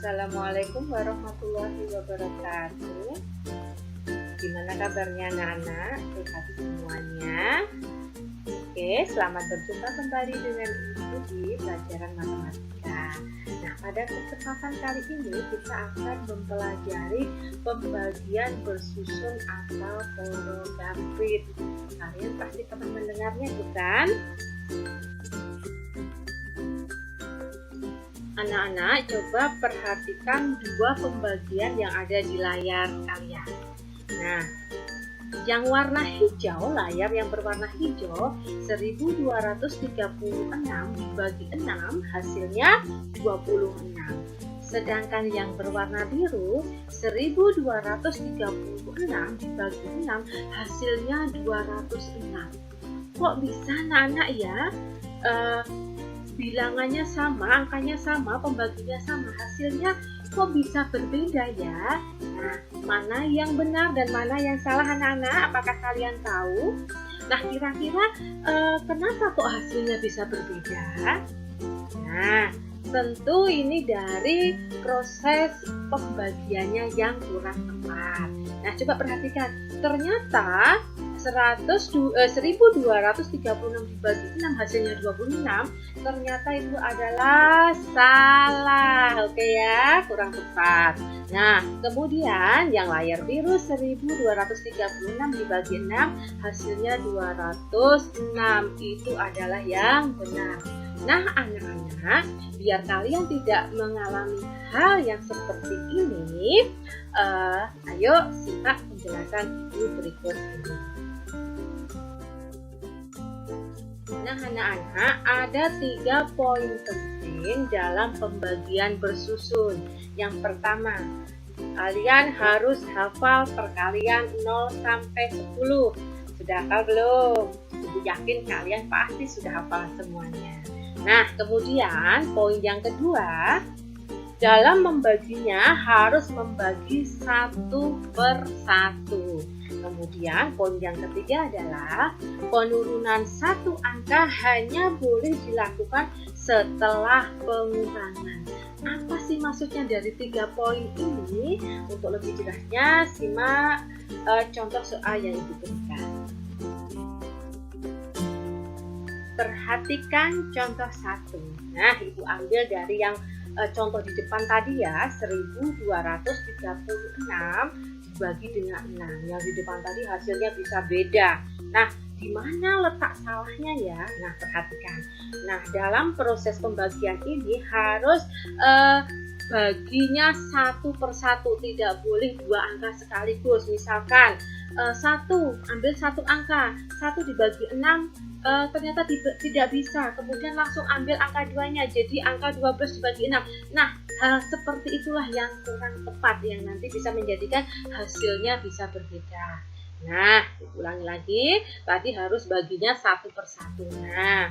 Assalamualaikum warahmatullahi wabarakatuh. Gimana kabarnya anak-anak? Sehat semuanya? Oke, selamat berjumpa kembali dengan Ibu di pelajaran matematika. Nah, pada kesempatan kali ini kita akan mempelajari pembagian bersusun atau porogafit. Kalian pasti pernah mendengarnya, bukan? Anak-anak, coba perhatikan dua pembagian yang ada di layar kalian. Nah, yang warna hijau, layar yang berwarna hijau, 1236 dibagi 6, hasilnya 26. Sedangkan yang berwarna biru, 1236 dibagi 6, hasilnya 206. Kok bisa anak-anak ya? Bilangannya sama, angkanya sama, pembaginya sama, hasilnya kok bisa berbeda ya? Nah, mana yang benar dan mana yang salah anak-anak? Apakah kalian tahu? Nah, kira-kira kenapa kok hasilnya bisa berbeda? Nah, tentu ini dari proses pembagiannya yang kurang tepat. Nah, coba perhatikan, ternyata 1236 dibagi 6 hasilnya 26, ternyata itu adalah salah. Oke ya, kurang tepat. Nah, kemudian yang layar biru 1236 dibagi 6 hasilnya 206, itu adalah yang benar. Nah, anak-anak, biar kalian tidak mengalami hal yang seperti ini, ayo simak penjelasan Ibu berikut ini. Nah, anak-anak, ada 3 poin penting dalam pembagian bersusun. Yang pertama, kalian harus hafal perkalian 0 sampai 10. Sudah hafal belum? Ibu yakin kalian pasti sudah hafal semuanya. Nah, kemudian poin yang kedua, dalam membaginya harus membagi 1 per 1. Kemudian poin yang ketiga adalah penurunan 1 angka hanya boleh dilakukan setelah pengurangan. Apa sih maksudnya dari 3 poin ini? Untuk lebih jelasnya simak contoh soal yang Ibu berikan. Perhatikan contoh 1. Nah, Ibu ambil dari yang contoh di depan tadi ya, 1236 dibagi dengan 6. Yang di depan tadi hasilnya bisa beda. Nah, di mana letak salahnya ya? Nah, perhatikan. Nah, dalam proses pembagian ini harus baginya 1 per 1, tidak boleh 2 angka sekaligus. Misalkan 1, ambil 1 angka, 1 dibagi 6 ternyata tidak bisa, kemudian langsung ambil angka 2-nya, jadi angka 12 dibagi 6. Nah, hal seperti itulah yang kurang tepat, yang nanti bisa menjadikan hasilnya bisa berbeda. Nah, ulangi lagi, tadi harus baginya 1 per 1. Nah,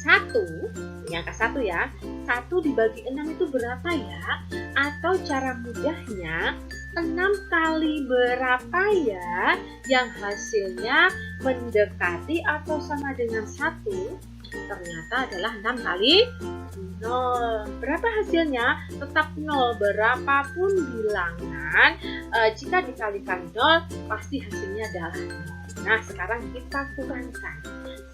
1, ini angka 1 ya, 1 dibagi 6 itu berapa ya? Atau cara mudahnya, 6 kali berapa ya yang hasilnya mendekati atau sama dengan 1? Ternyata adalah 6 kali 0. Berapa hasilnya? Tetap 0. Berapapun bilangan, jika dikalikan 0, pasti hasilnya adalah 0. Nah, sekarang kita kurangkan.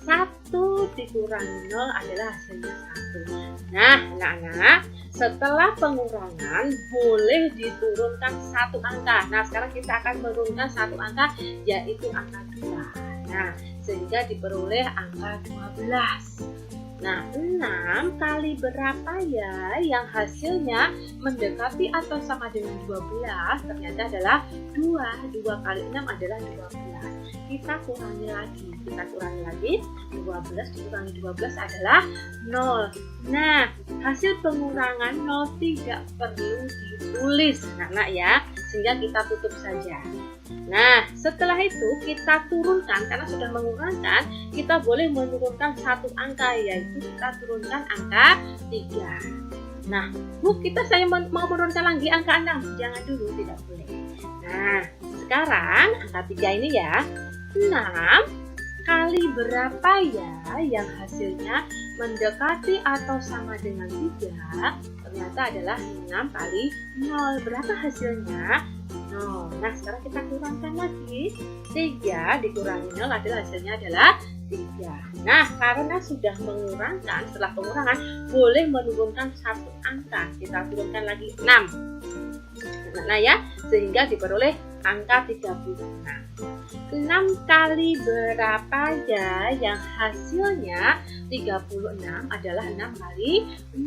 1 dikurangi 0 adalah hasilnya 1. Nah, anak-anak, setelah pengurangan boleh diturunkan 1 angka. Nah, sekarang kita akan menurunkan 1 angka, yaitu angka 2. Nah, sehingga diperoleh angka 12. Nah, 6 kali berapa ya yang hasilnya mendekati atau sama dengan 12? Ternyata adalah 2. 2 kali 6 adalah 12. Kita kurangi lagi. 12 dikurangi 12 adalah 0. Nah, hasil pengurangan 0 tidak perlu ditulis, anak-anak ya, sehingga kita tutup saja. Nah, setelah itu kita turunkan, karena sudah mengurangkan, kita boleh menurunkan 1 angka, yaitu kita turunkan angka 3. Nah, saya mau menurunkan lagi angka 6, jangan dulu, tidak boleh. Nah, sekarang angka 3 ini ya, 6 kali berapa ya yang hasilnya mendekati atau sama dengan 3? Ternyata ternyata adalah 6 kali 0. Berapa hasilnya? 0. Nah, sekarang kita kurangkan lagi. 3 dikurangi 0 adalah hasilnya adalah 3. Nah, karena sudah mengurangkan, setelah pengurangan boleh menurunkan satu angka. Kita turunkan lagi 6. Nah ya, sehingga diperoleh angka 36. 6 kali berapa ya yang hasilnya 36 adalah 6 kali 6.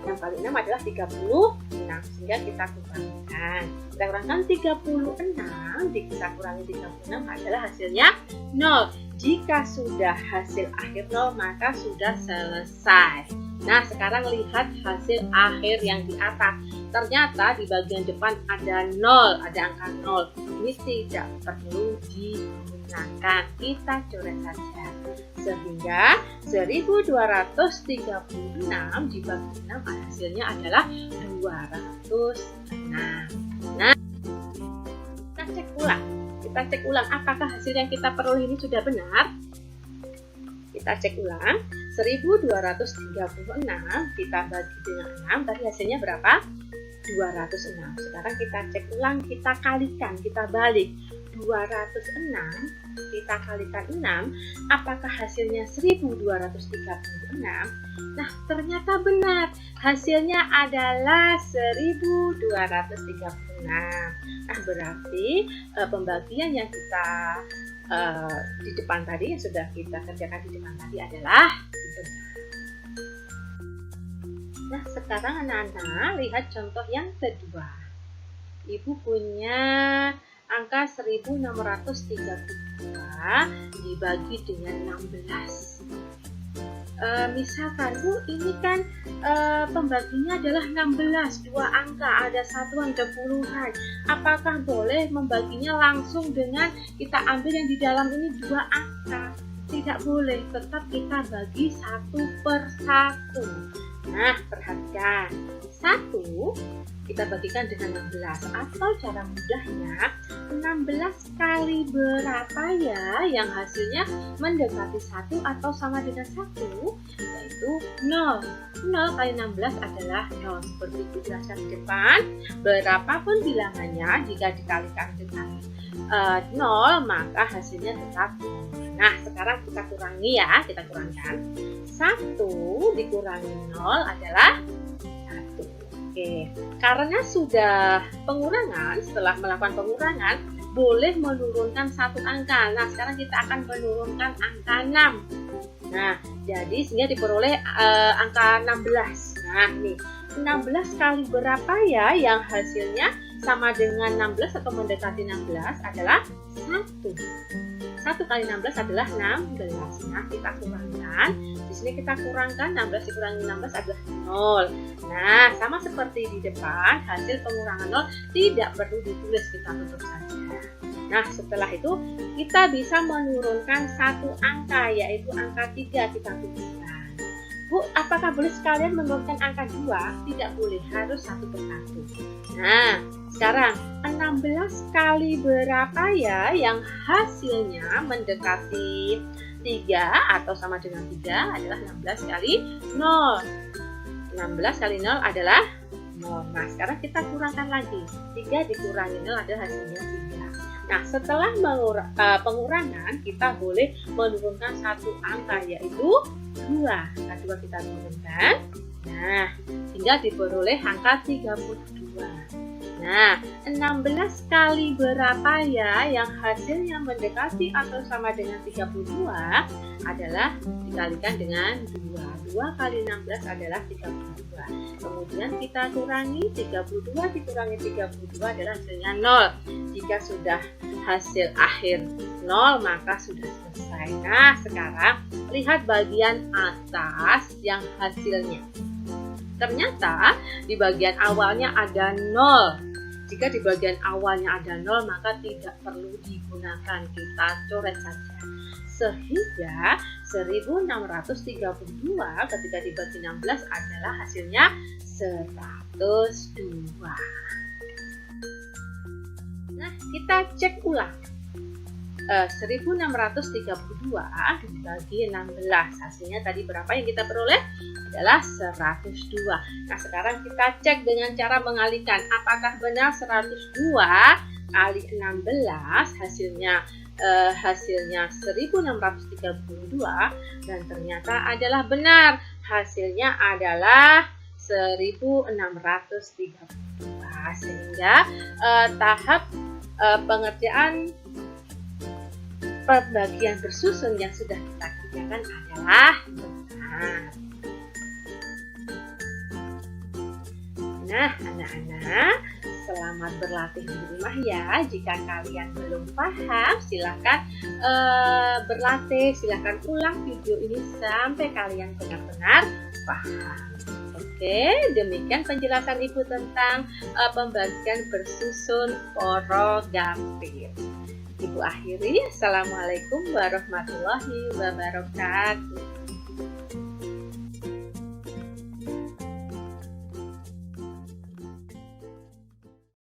6 kali 6 adalah 36, sehingga kita kurangkan. Kita kurangkan 36, kita kurangi 36 adalah hasilnya 0. Jika sudah hasil akhir 0, maka sudah selesai. Nah, sekarang lihat hasil akhir yang di atas. Ternyata di bagian depan ada 0, ada angka 0. Ini tidak perlu digunakan. Kita coret saja. Sehingga 1236 dibagi 6 hasilnya adalah 206. Nah, kita cek ulang. Kita cek ulang apakah hasil yang kita peroleh ini sudah benar. Kita cek ulang. 1236 kita bagi dengan 6, tadi hasilnya berapa? 206. Sekarang kita cek ulang, kita kalikan, kita balik. 206 kita kalikan 6, apakah hasilnya 1236? Nah, ternyata benar. Hasilnya adalah 1236. Nah, berarti pembagian yang kita di depan tadi, yang sudah kita kerjakan di depan tadi adalah benar. Nah, sekarang anak-anak lihat contoh yang kedua. Ibu punya angka 1632 dibagi dengan 16. Misalkan Bu, ini kan pembaginya adalah 16, dua angka, ada satuan, ada puluhan. Apakah boleh membaginya langsung dengan kita ambil yang di dalam ini dua angka? Tidak boleh, tetap kita bagi satu per satu. Nah, perhatikan. 1 kita bagikan dengan 16, atau cara mudahnya 16 kali berapa ya yang hasilnya mendekati 1 atau sama dengan 1, yaitu 0. 0 kali 16 adalah 0. Seperti itu jelaskan di depan. Berapapun bilangannya, jika dikalikan dengan 0 maka hasilnya tetap 0. Nah, sekarang kita kurangi ya, kita kurangkan. 1 dikurangi 0 adalah 1. Oke, karena sudah pengurangan, setelah melakukan pengurangan, boleh menurunkan satu angka. Nah, sekarang kita akan menurunkan angka 6. Nah, jadi sehingga diperoleh angka 16. Nah, nih, 16 kali berapa ya yang hasilnya sama dengan 16 atau mendekati 16 adalah 1. 1 kali 16 adalah 16. Nah, kita kurangkan. Di sini kita kurangkan 16 dikurangi 16 adalah 0. Nah, sama seperti di depan, hasil pengurangan 0 tidak perlu ditulis, kita tutup saja. Nah, setelah itu kita bisa menurunkan satu angka, yaitu angka 3, kita tuliskan. Bu, apakah boleh sekalian menurunkan angka 2? Tidak boleh, harus satu per satu. Nah, sekarang 16 kali berapa ya yang hasilnya mendekati 3 atau sama dengan 3 adalah 16 kali 0. 16 kali 0 adalah 0. Nah, sekarang kita kurangkan lagi. 3 dikurangi 0 adalah hasilnya 3. Nah, setelah pengurangan, kita boleh menurunkan satu angka, yaitu 2. Nah, 2 kita turunkan. Nah, hingga diperoleh angka 32. Nah, 16 kali berapa ya yang hasilnya mendekati atau sama dengan 32 adalah dikalikan dengan 2. 2 kali 16 adalah 32. Kemudian kita kurangi, 32 dikurangi 32 adalah hasilnya 0. Jika sudah hasil akhir 0 maka sudah selesai. Nah, sekarang lihat bagian atas yang hasilnya. Ternyata di bagian awalnya ada 0. Jika di bagian awalnya ada 0 maka tidak perlu digunakan, kita coret saja. Sehingga 1632 ketika dibagi 16 adalah hasilnya 102. Nah, kita cek ulang. 1632 dibagi 16. Hasilnya tadi berapa yang kita peroleh? Adalah 102. Nah, sekarang kita cek dengan cara mengalihkan. Apakah benar 102 kali 16 hasilnya 1632, dan ternyata adalah benar. Hasilnya adalah 1632. Sehingga tahap pengerjaan pembagian bersusun yang sudah kita kerjakan adalah benar. Nah, anak-anak, selamat berlatih di rumah ya. Jika kalian belum paham, silahkan berlatih, silahkan ulang video ini sampai kalian benar-benar paham. Oke, demikian penjelasan Ibu tentang pembagian bersusun porogapir. Ibu akhiri, Assalamualaikum warahmatullahi wabarakatuh.